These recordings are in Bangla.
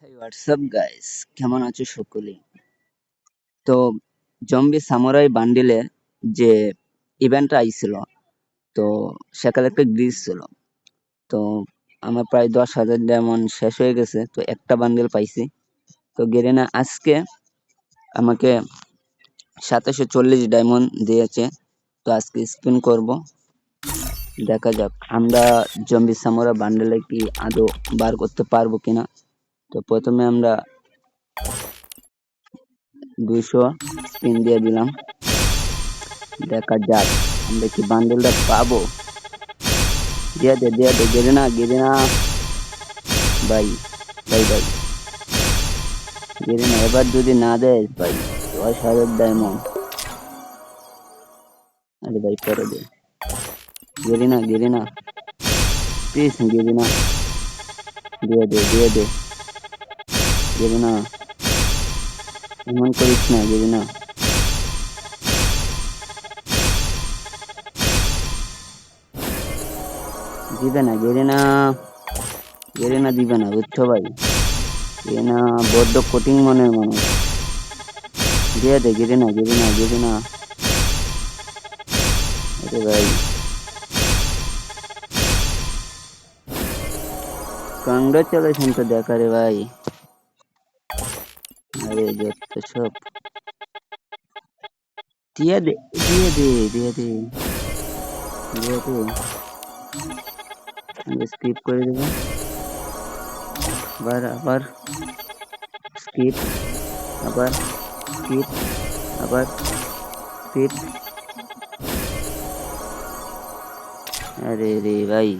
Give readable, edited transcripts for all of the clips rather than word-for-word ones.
হেই হোয়াটসঅ্যাপ গাইস, কেমন আছো সকলে? তো জম্বি সামুরাই বান্ডিলে যে ইভেন্টটা আইছিল, তো সেখানে একটা গ্লিচ ছিল। তো আমার প্রায় 10,000 ডায়মন্ড শেষ হয়ে গেছে, তো একটা বান্ডেল পাইছি। তো গেরিনা আজকে আমাকে 2740 ডায়মন্ড দিয়েছে। তো আজকে স্পিন করব, দেখা যাক আমরা জম্বি সামুরাই বান্ডেলে কি আদৌ বার করতে পারবো কিনা। তো প্রথমে আমরা 200 স্পিন দিয়ে দিলাম, দেখা যাক আমরা কি বান্ডেলটা পাবো। দিয়ে দে গেরিনা ভাই, ভাই গেরিনা, এবার যদি না দেয় ভাই 10,000 ডায়মন্ড। আরে ভাই পরে দে, গেরিনা প্লিজ গেরিনা, দিয়ে দে গেরিনা, এমন করিস না গেরিনা। দিবে না গেরিনা, গেরিনা দিবে না, বুঝছো ভাই? গেরিনা বড্ড কঠিন মনের মানুষ। দিয়ে দে গেরিনা। আরে ভাই কংগ্রেচুলেশন তো দেখা রে ভাই। আরে যত সব দিয়ে দে, দিয়ে দে, দিয়ে দে, দিয়ে দে, আমি স্কিপ করে দেবো। আবার স্কিপ, আবার স্কিপ, আবার স্কিপ। আরে রে ভাই,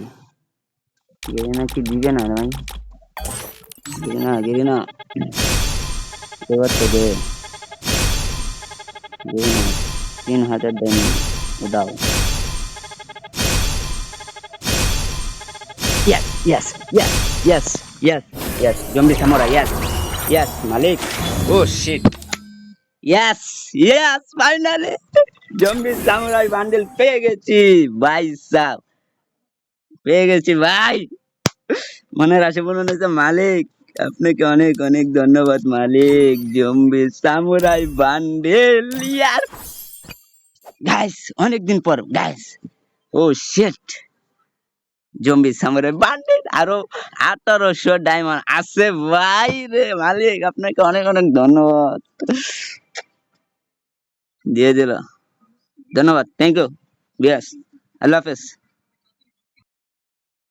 গেরিনা কি দিবে না ভাই? গেরিনা এবার তো দে, গেরিনা 3,000 ডায়মন্ড উদাও। Yes, yes, yes, yes, yes, yes. Zombie Samurai, yes, Malik. Oh shit. Yes, yes, finally. Zombie Samurai bundle পেয়ে গেছি ভাই সাব, পেয়ে গেছি ভাই। মনের আশা পূরণ হয়েছে মালিক, আপনাকে অনেক অনেক ধন্যবাদ মালিক। জম্বি সামুরাই বান্ডেল, ইয়ার গাইস, অনেকদিন পর গাইস। ও শিট, জম্বি সামুরাই বান্ডিল আরো 1800 ডায়মন্ড আছে ভাই রে মালিক, আপনাকে অনেক অনেক ধন্যবাদ। দিয়ে দিল, ধন্যবাদ, থ্যাংক ইউ বিয়াস, আল্লাহ হাফেজ।